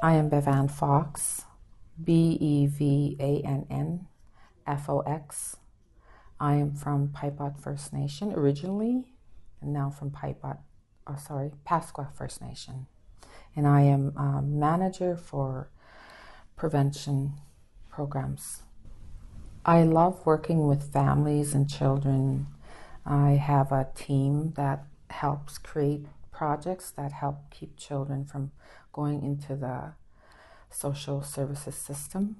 I am Bevann Fox, Bevannfox. I am from Paipot First Nation originally, and now from Pasqua First Nation. And I am a manager for prevention programs. I love working with families and children. I have a team that helps create projects that help keep children from going into the social services system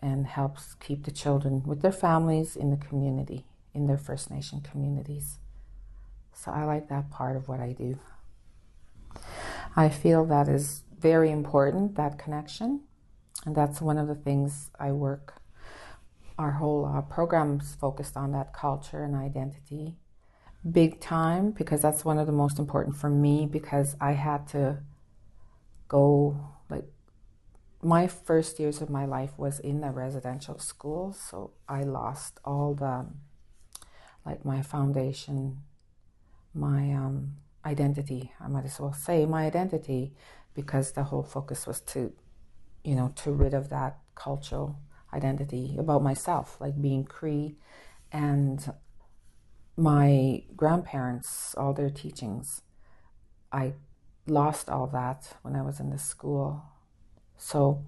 and helps keep the children with their families in the community, in their First Nation communities. So I like that part of what I do. I feel that is very important, that connection, and that's one of the things I work. Our whole program's focused on that culture and identity big time, because that's one of the most important for me, because I had to go, my first years of my life was in a residential school, so I lost all the, my foundation, my identity, I might as well say my identity, because the whole focus was to rid of that cultural identity about myself, like being Cree, and my grandparents, all their teachings. I lost all that when I was in the school. So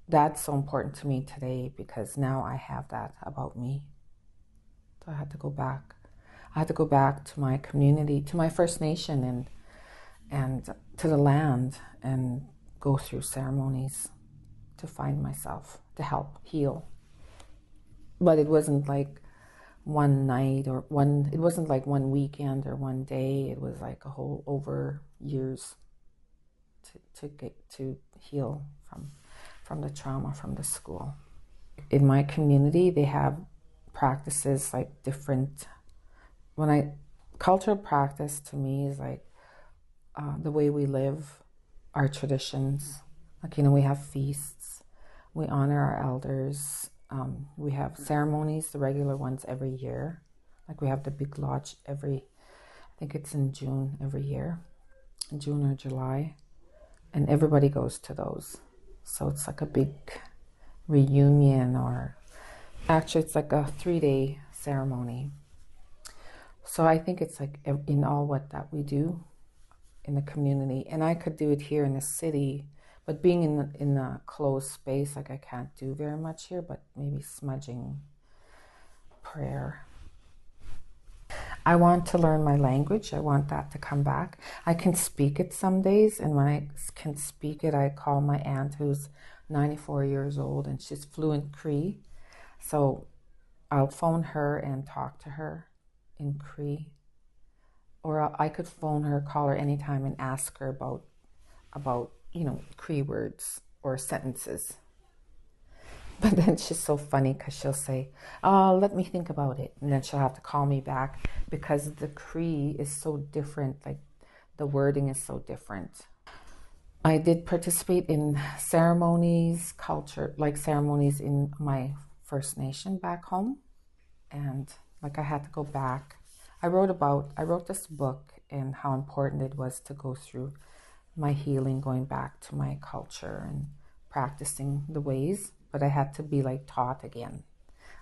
that's so important to me today, because now I have that about me. So I had to go back. I had to go back to my community, to my First Nation, and to the land, and go through ceremonies to find myself, to help heal. But it wasn't like one night it wasn't like one weekend or one day. It was like a whole over years to get to heal from the trauma from the school. In my community, they have practices like different. Cultural practice to me is like the way we live, our traditions. We have feasts, we honor our elders. We have ceremonies, the regular ones every year. We have the big lodge I think it's in June every year, in June or July. And everybody goes to those. So it's like a big reunion, or actually it's like a 3-day ceremony. So I think it's like in all that we do in the community. And I could do it here in the city, but being in a closed space, I can't do very much here, but maybe smudging, prayer. I want to learn my language. I want that to come back. I can speak it some days, and when I can speak it, I call my aunt, who's 94 years old, and she's fluent Cree. So I'll phone her and talk to her in Cree. Or I could phone her, call her anytime, and ask her about Cree words or sentences. But then she's so funny, because she'll say, "Oh, let me think about it." And then she'll have to call me back, because the Cree is so different. The wording is so different. I did participate in ceremonies, ceremonies in my First Nation back home. And I had to go back. I wrote this book, and how important it was to go through my healing, going back to my culture and practicing the ways. But I had to be taught again.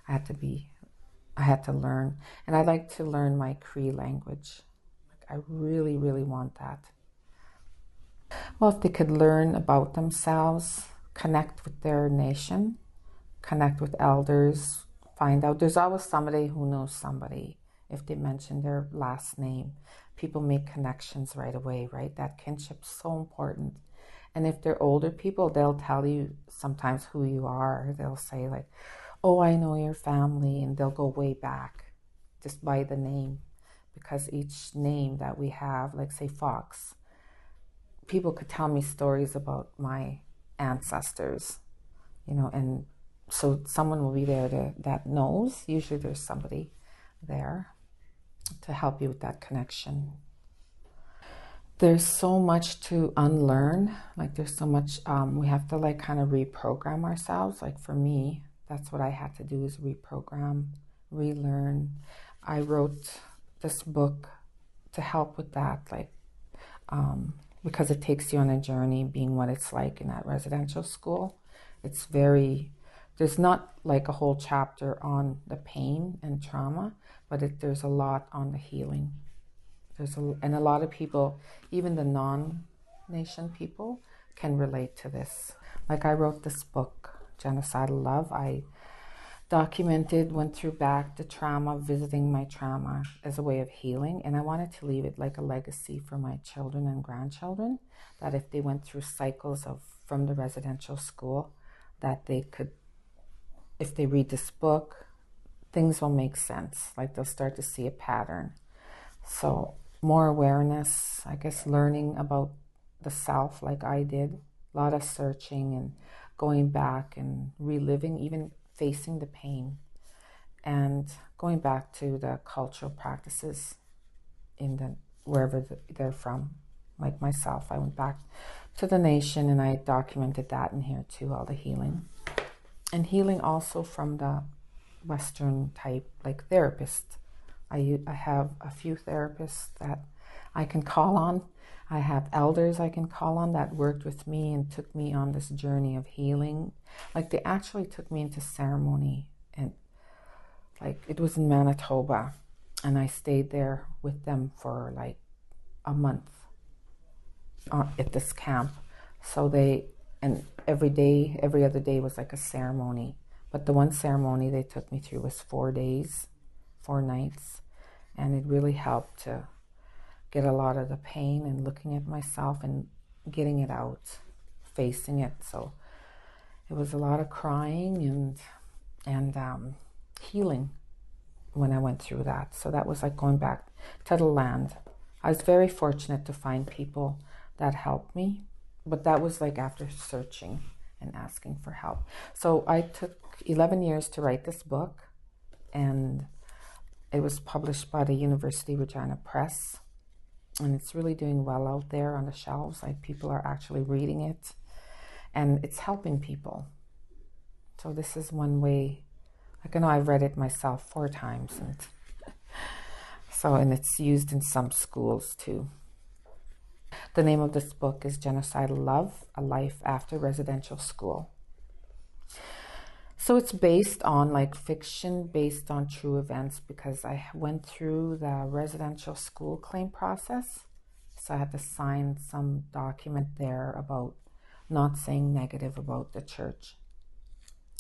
I had to learn. And I like to learn my Cree language. I really, really want that. Well, if they could learn about themselves, connect with their nation, connect with elders, find out. There's always somebody who knows somebody. If they mention their last name, people make connections right away, right? That kinship's so important. And if they're older people, they'll tell you sometimes who you are. They'll say "Oh, I know your family," and they'll go way back just by the name, because each name that we have, say Fox, people could tell me stories about my ancestors, and so someone will be there that knows. Usually there's somebody there to help you with that connection. There's so much to unlearn. There's so much, we have to kind of reprogram ourselves. For me, that's what I had to do, is reprogram, relearn. I wrote this book to help with that, because it takes you on a journey being what it's like in that residential school. It's very, there's not like a whole chapter on the pain and trauma, but there's a lot on the healing. And a lot of people, even the non-nation people, can relate to this. Like I wrote this book, Genocidal Love. I documented, went through back the trauma, visiting my trauma as a way of healing. And I wanted to leave it like a legacy for my children and grandchildren, that if they went through cycles from the residential school, that they could, if they read this book, things will make sense. Like they'll start to see a pattern. So more awareness, I guess, learning about the self like I did, a lot of searching and going back and reliving, even facing the pain, and going back to the cultural practices in the wherever they're from. Like myself, I went back to the nation and I documented that in here too, all the healing. And healing also from the Western type, like therapist. I have a few therapists that I can call on. I have elders I can call on that worked with me and took me on this journey of healing. Like they actually took me into ceremony, and like it was in Manitoba, and I stayed there with them for like a month at this camp. So and every day, every other day was like a ceremony. But the one ceremony they took me through was 4 days, 4 nights. And it really helped to get a lot of the pain and looking at myself and getting it out, facing it. So it was a lot of crying and healing when I went through that. So that was like going back to the land. I was very fortunate to find people that helped me, but that was like after searching and asking for help. So I took 11 years to write this book, and it was published by the University Regina Press, and it's really doing well out there on the shelves. Like people are actually reading it, and it's helping people. So this is one way. Like I know I've read it myself 4 times, and it's used in some schools too. The name of this book is Genocidal Love, A Life After Residential School. So it's based on like fiction, based on true events, because I went through the residential school claim process. So I had to sign some document there about not saying negative about the church.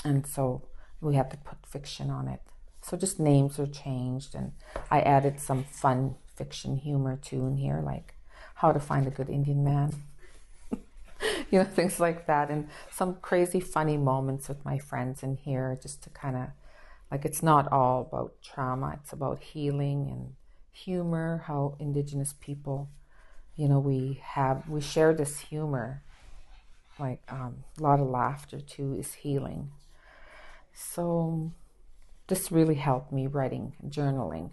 And so we had to put fiction on it. So just names were changed, and I added some fun fiction humor too in here, like how to find a good Indian man. Things like that, and some crazy funny moments with my friends in here, just to kind of, like, it's not all about trauma, it's about healing and humor, how Indigenous people, we share this humor, like a lot of laughter too is healing. So this really helped me writing, journaling,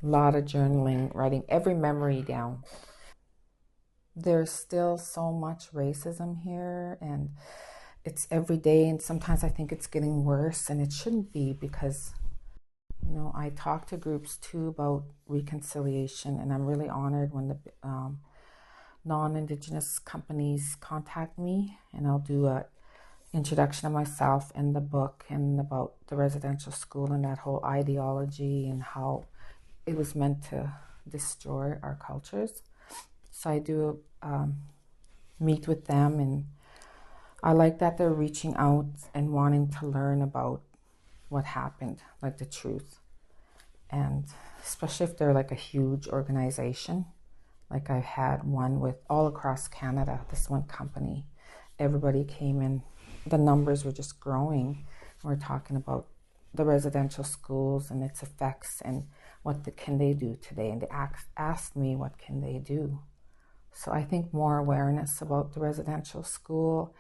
a lot of journaling, writing every memory down. There's still so much racism here, and it's every day, and sometimes I think it's getting worse, and it shouldn't be, because I talk to groups too about reconciliation, and I'm really honored when the non-Indigenous companies contact me, and I'll do a introduction of myself and the book and about the residential school and that whole ideology and how it was meant to destroy our cultures. So I do meet with them, and I like that they're reaching out and wanting to learn about what happened, like the truth. And especially if they're like a huge organization, like I've had one with all across Canada, this one company, everybody came in, the numbers were just growing. We're talking about the residential schools and its effects and can they do today, and they asked me what can they do. So I think more awareness about the residential school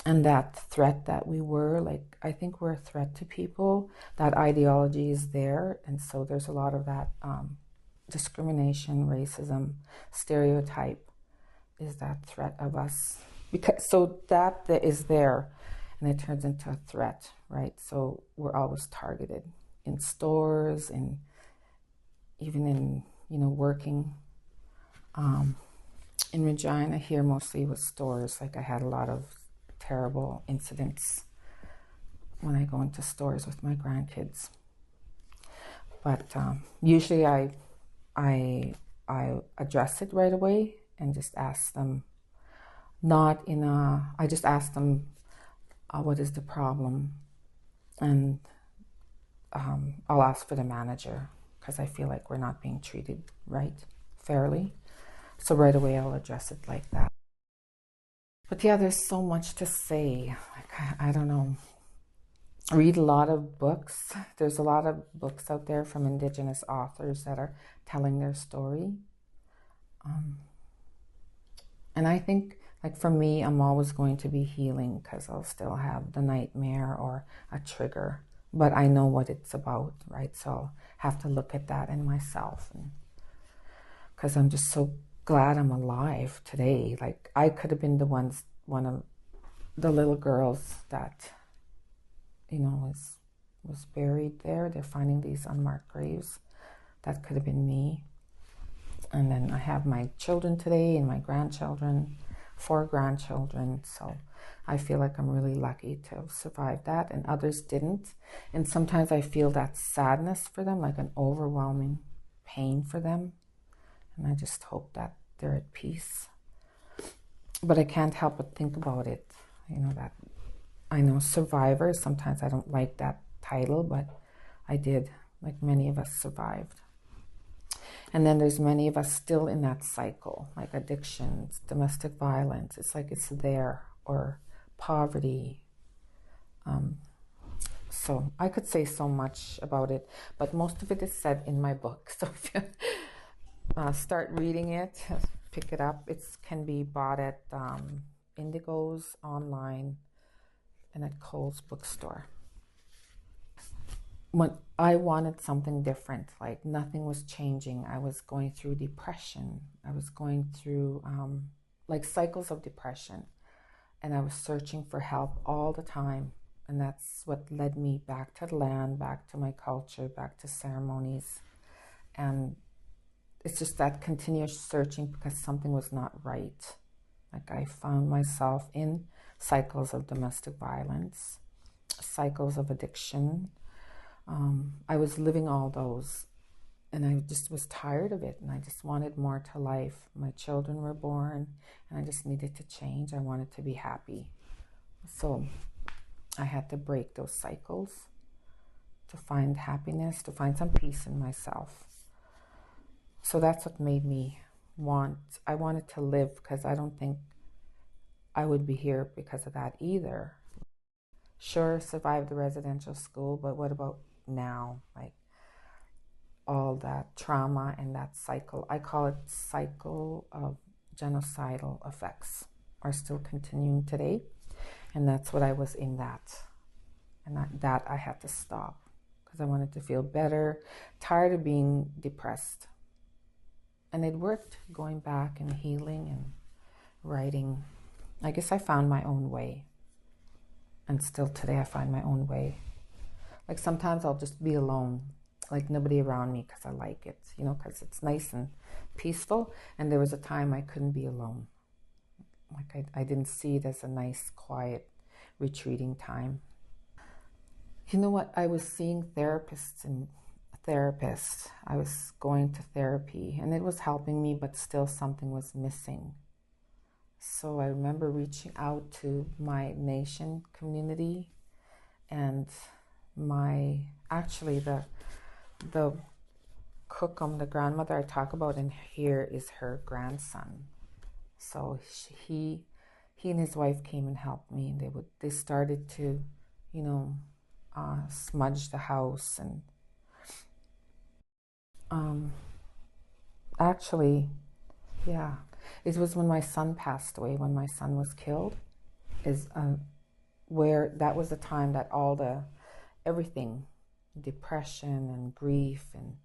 and that threat that we were, like, I think we're a threat to people. That ideology is there, and so there's a lot of that discrimination, racism, stereotype is that threat of us. So that is there, and it turns into a threat, right? So we're always targeted in stores and even in, working In Regina, here mostly was stores. Like I had a lot of terrible incidents when I go into stores with my grandkids. But usually I address it right away and just ask them, not in a, I just ask them, what is the problem? And I'll ask for the manager because I feel like we're not being treated right, fairly. So right away I'll address it like that. But yeah, there's so much to say. Like, I don't know. Read a lot of books. There's a lot of books out there from Indigenous authors that are telling their story. And I think, like for me, I'm always going to be healing because I'll still have the nightmare or a trigger. But I know what it's about, right? So I'll have to look at that in myself. Because I'm just so glad I'm alive today. Like I could have been one of the little girls that, was buried there. They're finding these unmarked graves. That could have been me. And then I have my children today and my grandchildren, 4 grandchildren. So I feel like I'm really lucky to have survived that, and others didn't. And sometimes I feel that sadness for them, like an overwhelming pain for them. And I just hope that they're at peace. But I can't help but think about it, that I know survivor. Sometimes I don't like that title, but I did, like many of us survived. And then there's many of us still in that cycle, like addictions, domestic violence. It's like it's there, or poverty. So I could say so much about it, but most of it is said in my book. So if you start reading it, pick it up. It can be bought at Indigo's online and at Cole's bookstore. When I wanted something different, like nothing was changing. I was going through depression. I was going through like cycles of depression, and I was searching for help all the time. And that's what led me back to the land, back to my culture, back to ceremonies. And it's just that continuous searching because something was not right. Like I found myself in cycles of domestic violence, cycles of addiction. I was living all those, and I just was tired of it, and I just wanted more to life. My children were born, and I just needed to change. I wanted to be happy. So I had to break those cycles to find happiness, to find some peace in myself. So that's what made me I wanted to live, because I don't think I would be here because of that either. Sure, survived the residential school, but what about now? Like all that trauma and that cycle, I call it cycle of genocidal effects, are still continuing today. And that's what I was in that. And that I had to stop because I wanted to feel better, tired of being depressed. And it worked, going back and healing and writing. I guess I found my own way. And still today I find my own way. Like sometimes I'll just be alone, like nobody around me, because I like it, because it's nice and peaceful. And there was a time I couldn't be alone. Like I didn't see it as a nice, quiet, retreating time. You know what? I was seeing therapists. I was going to therapy, and it was helping me, but still something was missing. So I remember reaching out to my nation community, and the Cookum, the grandmother I talk about in here, is her grandson. So he and his wife came and helped me, and they started to, smudge the house, and actually, yeah, it was when my son passed away, when my son was killed, is where that was the time that everything, depression and grief and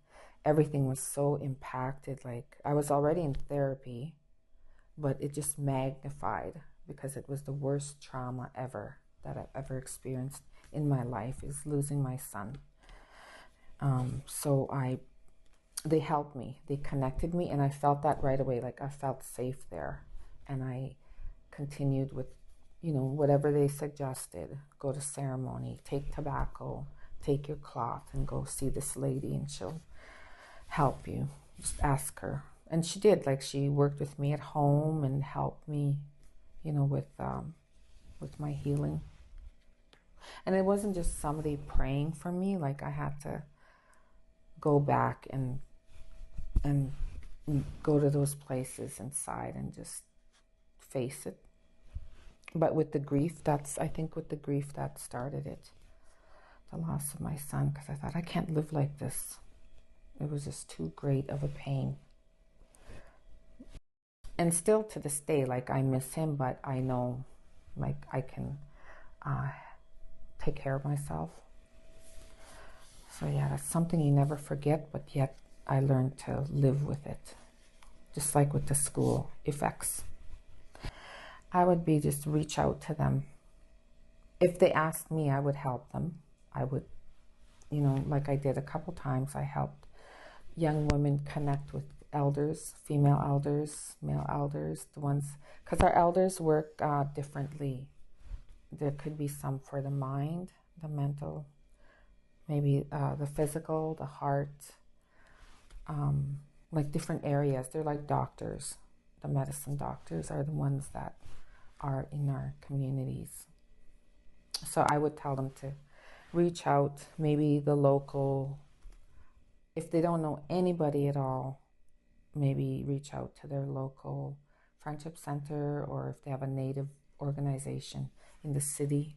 everything was so impacted. Like I was already in therapy, but it just magnified because it was the worst trauma ever that I've ever experienced in my life, is losing my son. So they helped me, they connected me, and I felt that right away. Like I felt safe there, and I continued with, whatever they suggested. Go to ceremony, take tobacco, take your cloth, and go see this lady, and she'll help you. Just ask her. And she did. Like she worked with me at home and helped me, with my healing. And it wasn't just somebody praying for me. Like I had to go back and go to those places inside and just face it. But with the grief, I think with the grief that started it, the loss of my son, because I thought, I can't live like this. It was just too great of a pain. And still to this day, like I miss him, but I know like I can take care of myself. So yeah, that's something you never forget, but yet I learned to live with it. Just like with the school effects. I would just reach out to them. If they asked me, I would help them. I would, like I did a couple times, I helped young women connect with elders, female elders, male elders, the ones, because our elders work differently. There could be some for the mind, the mental, maybe the physical, the heart, like different areas. They're like doctors. The medicine doctors are the ones that are in our communities. So I would tell them to reach out, maybe the local, if they don't know anybody at all, maybe reach out to their local friendship center, or if they have a native organization in the city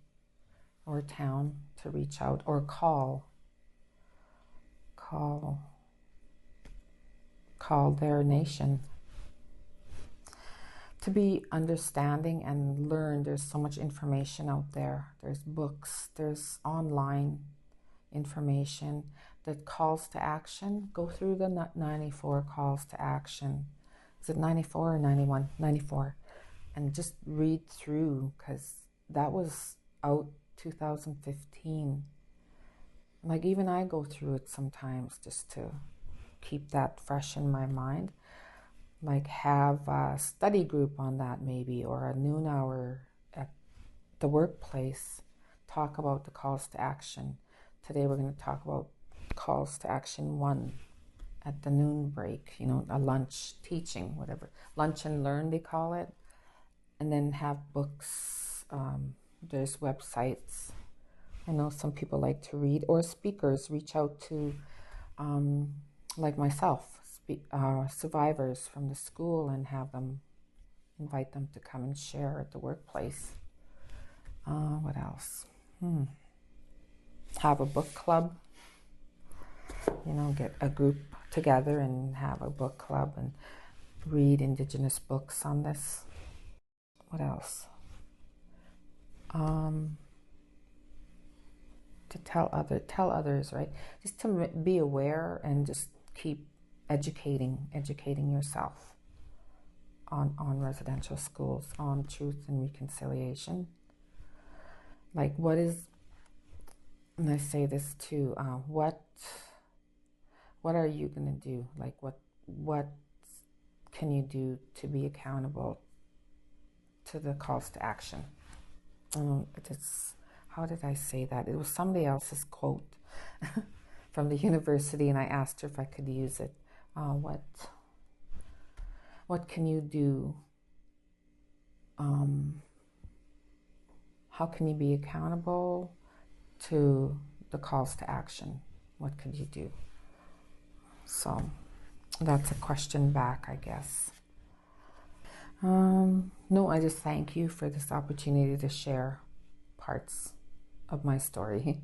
or town, to reach out, or call their nation. To be understanding and learn. There's so much information out there. There's books, there's online information. The calls to action, go through the 94 calls to action. Is it 94 or 91? 94. And just read through, because that was out 2015. Like even I go through it sometimes just to keep that fresh in my mind. Like have a study group on that maybe, or a noon hour at the workplace. Talk about the calls to action. Today we're going to talk about calls to action 1 at the noon break, a lunch teaching, whatever. Lunch and learn, they call it. And then have books. There's websites. I know some people like to read, or speakers. Reach out to, like myself, survivors from the school, and invite them to come and share at the workplace. What else? Have a book club. Get a group together and have a book club and read Indigenous books on this. What else? To tell others, right? Just to be aware and just keep educating yourself on residential schools, on truth and reconciliation. Like what is, and I say this too, what are you going to do? Like what can you do to be accountable to the calls to action? How did I say that? It was somebody else's quote from the university, and I asked her if I could use it. What can you do? How can you be accountable to the calls to action? What could you do? So that's a question back, I guess. No, I just thank you for this opportunity to share parts of my story.